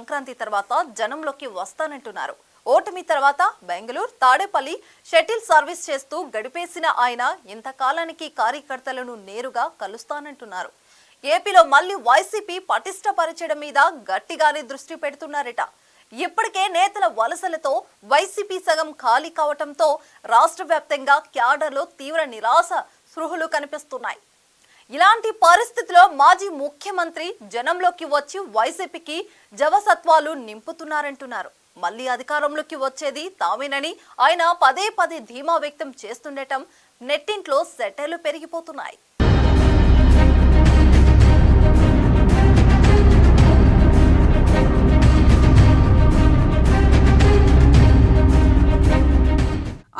సంక్రాంతి తర్వాత జనంలోకి వస్తానంటున్నారు. ఓటమి తర్వాత బెంగళూరు, తాడేపల్లి షటిల్ సర్వీస్ చేస్తూ గడిపేసిన ఆయన ఇంతకాలానికి కార్యకర్తలను నేరుగా కలుస్తానంటున్నారు. ఏపీలో మళ్లీ వైసీపీ పటిష్టపరచడం మీద గట్టిగానే దృష్టి పెడుతున్నారట. ఇప్పటికే నేతల వలసలతో వైసీపీ సగం ఖాళీ కావటంతో రాష్ట్ర వ్యాప్తంగా క్యాడర్లో తీవ్ర నిరాశ స్పృహలు కనిపిస్తున్నాయి. ఇలాంటి పరిస్థితిలో మాజీ ముఖ్యమంత్రి జనంలోకి వచ్చి వైసీపీకి జవసత్వాలు నింపుతున్నారంటున్నారు. మళ్లీ అధికారంలోకి వచ్చేది తామేనని ఆయన పదే పదే ధీమా వ్యక్తం చేస్తుండటం నెట్టింట్లో సెటర్లు పెరిగిపోతున్నాయి.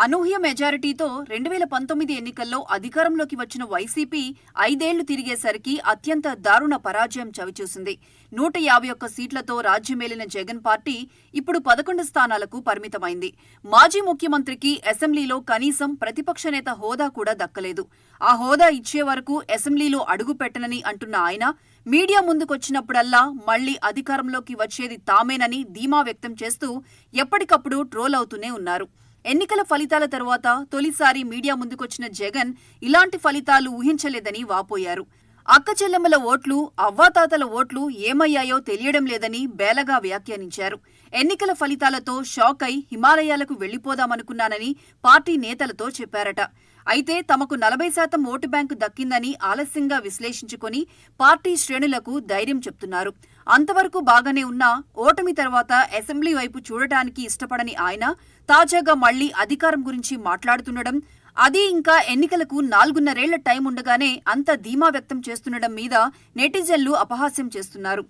అనూహ్య మెజారిటీతో 2019 ఎన్నికల్లో అధికారంలోకి వచ్చిన వైసీపీ 5 ఏళ్లు తిరిగేసరికి అత్యంత దారుణ పరాజయం చవిచూసింది. 151 సీట్లతో రాజ్యమేలిన జగన్ పార్టీ ఇప్పుడు 11 స్థానాలకు పరిమితమైంది. మాజీ ముఖ్యమంత్రికి అసెంబ్లీలో కనీసం ప్రతిపక్ష నేత హోదా కూడా దక్కలేదు. ఆ హోదా ఇచ్చే వరకు అసెంబ్లీలో అడుగు పెట్టనని అంటున్న ఆయన మీడియా ముందుకొచ్చినప్పుడల్లా మళ్లీ అధికారంలోకి వచ్చేది తామేనని ధీమా వ్యక్తం చేస్తూ ఎప్పటికప్పుడు ట్రోల్ అవుతూనే ఉన్నారు. ఎన్నికల ఫలితాల తరువాత తొలిసారి మీడియా ముందుకొచ్చిన జగన్ ఇలాంటి ఫలితాలు ఊహించలేదని వాపోయారు. అక్క చెల్లెమ్మల ఓట్లు, అవ్వాతాతల ఓట్లు ఏమయ్యాయో తెలియడం లేదని బేలగా వ్యాఖ్యానించారు. ఎన్నికల ఫలితాలతో షాక్ అయి హిమాలయాలకు వెళ్లిపోదామనుకున్నానని పార్టీ నేతలతో చెప్పారట. అయితే తమకు 40% ఓటు బ్యాంకు దక్కిందని ఆలస్యంగా విశ్లేషించుకుని పార్టీ శ్రేణులకు ధైర్యం చెప్తున్నారు. అంతవరకు బాగానే ఉన్నా ఓటమి తర్వాత అసెంబ్లీ వైపు చూడటానికి ఇష్టపడని ఆయన తాజాగా మళ్లీ అధికారం గురించి మాట్లాడుతుండడం, అది ఇంకా ఎన్నికలకు 4.5 ఏళ్ల టైం ఉండగానే అంత ధీమా వ్యక్తం చేస్తుండడం మీద నెటిజన్లు అపహాస్యం చేస్తున్నారు.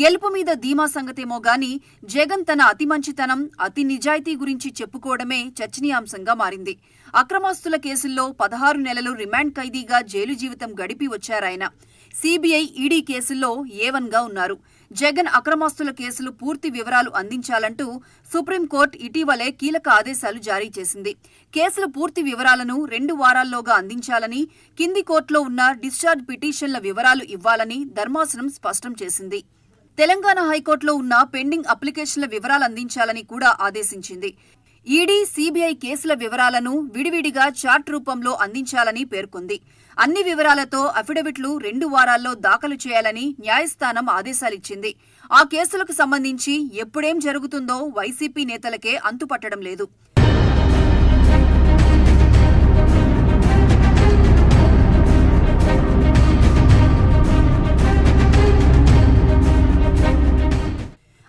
గెలుపు మీద ధీమా సంగతేమో గాని జగన్ తన అతి మంచితనం, అతి నిజాయితీ గురించి చెప్పుకోవడమే చర్చనీయాంశంగా మారింది. అక్రమాస్తుల కేసుల్లో 16 నెలలు రిమాండ్ ఖైదీగా జైలు జీవితం గడిపి వచ్చారాయన. సీబీఐ, ఈడీ కేసుల్లో A1గా ఉన్నారు. జగన్ అక్రమాస్తుల కేసులు పూర్తి వివరాలు అందించాలంటూ సుప్రీంకోర్టు ఇటీవలే కీలక ఆదేశాలు జారీ చేసింది. కేసుల పూర్తి వివరాలను 2 వారాల్లోగా అందించాలని, కింది కోర్టులో ఉన్న డిశ్చార్జ్ పిటిషన్ల వివరాలు ఇవ్వాలని ధర్మాసనం స్పష్టం చేసింది. తెలంగాణ హైకోర్టులో ఉన్న పెండింగ్ అప్లికేషన్ల వివరాలు అందించాలని కూడా ఆదేశించింది. ఈడీ, సీబీఐ కేసుల వివరాలను విడివిడిగా చార్ట్ రూపంలో అందించాలని పేర్కొంది. అన్ని వివరాలతో అఫిడవిట్లు 2 వారాల్లో దాఖలు చేయాలని న్యాయస్థానం ఆదేశాలిచ్చింది. ఆ కేసులకు సంబంధించి ఎప్పుడేం జరుగుతుందో వైసీపీ నేతలకే అంతుపట్టడం లేదు.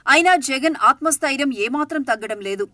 అయినా జగన్ ఆత్మస్థైర్యం ఏమాత్రం తగ్గడం లేదు.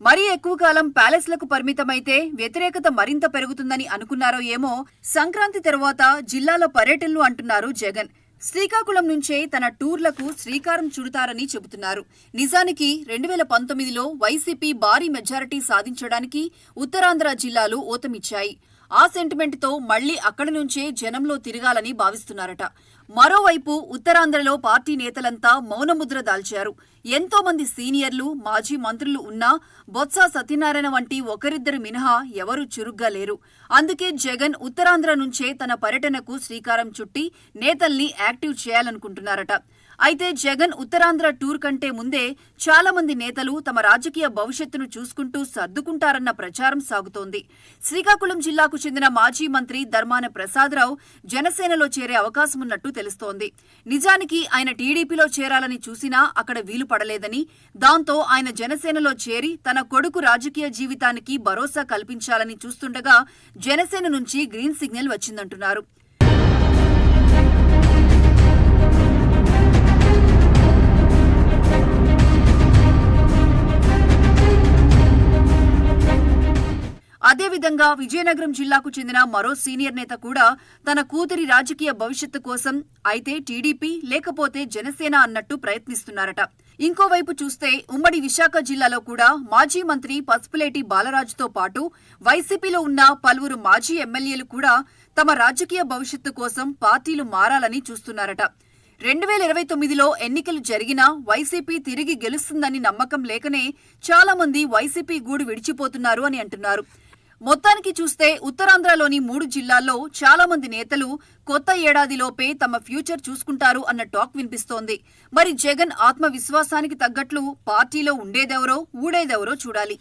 మరీ ఎక్కువ కాలం ప్యాలెస్లకు పరిమితమైతే వ్యతిరేకత మరింత పెరుగుతుందని అనుకున్నారో ఏమో సంక్రాంతి తర్వాత జిల్లాల పర్యటనలు అంటున్నారు జగన్. శ్రీకాకుళం నుంచే తన టూర్లకు శ్రీకారం చుడతారని చెబుతున్నారు. నిజానికి 2019లో వైసీపీ భారీ మెజారిటీ సాధించడానికి ఉత్తరాంధ్ర జిల్లాలు ఊతమిచ్చాయి. ఆ సెంటిమెంట్తో మళ్లీ అక్కడి నుంచే జనంలో తిరగాలని భావిస్తున్నారట. మరోవైపు ఉత్తరాంధ్రలో పార్టీ నేతలంతా మౌనముద్ర దాల్చారు. ఎంతో మంది సీనియర్లు, మాజీ మంత్రులు ఉన్నా బొత్స సత్యనారాయణ వంటి ఒకరిద్దరు మినహా ఎవరూ చురుగ్గా లేరు. అందుకే జగన్ ఉత్తరాంధ్ర నుంచే తన పర్యటనకు శ్రీకారం చుట్టి నేతల్ని యాక్టివ్ చేయాలనుకుంటున్నారట. అయితే జగన్ ఉత్తరాంధ్ర టూర్ కంటే ముందే చాలా మంది నేతలు తమ రాజకీయ భవిష్యత్తును చూసుకుంటూ సర్దుకుంటారన్న ప్రచారం సాగుతోంది. శ్రీకాకుళం జిల్లాకు చెందిన మాజీ మంత్రి ధర్మాన ప్రసాదరావు జనసేనలో చేరే అవకాశమున్నట్టు తెలుస్తోంది. నిజానికి ఆయన టీడీపీలో చేరాలని చూసినా అక్కడ వీలు పడలేదని, దాంతో ఆయన జనసేనలో చేరి తన కొడుకు రాజకీయ జీవితానికి భరోసా కల్పించాలని చూస్తుండగా జనసేన నుంచి గ్రీన్ సిగ్నల్ వచ్చిందంటున్నారు. అదేవిధంగా విజయనగరం జిల్లాకు చెందిన మరో సీనియర్ నేత కూడా తన కూతురి రాజకీయ భవిష్యత్తు కోసం అయితే టీడీపీ లేకపోతే జనసేన అన్నట్టు ప్రయత్నిస్తున్నారట. ఇంకోవైపు చూస్తే ఉమ్మడి విశాఖ జిల్లాలో కూడా మాజీ మంత్రి పసుపులేటి బాలరాజుతో పాటు వైసీపీలో ఉన్న పలువురు మాజీ ఎమ్మెల్యేలు కూడా తమ రాజకీయ భవిష్యత్తు కోసం పార్టీలు మారాలని చూస్తున్నారట. 2029లో ఎన్నికలు జరిగినా వైసీపీ తిరిగి గెలుస్తుందని నమ్మకం లేకనే చాలా మంది వైసీపీ గూడు విడిచిపోతున్నారు అని అంటున్నారు. మొత్తానికి చూస్తే ఉత్తరాంధ్రలోని 3 జిల్లాల్లో చాలా మంది నేతలు కొత్త ఏడాదిలోపే తమ ఫ్యూచర్ చూసుకుంటారు అన్న టాక్ వినిపిస్తోంది. మరి జగన్ ఆత్మవిశ్వాసానికి తగ్గట్లు పార్టీలో ఉండేదెవరో ఊడేదెవరో చూడాలి.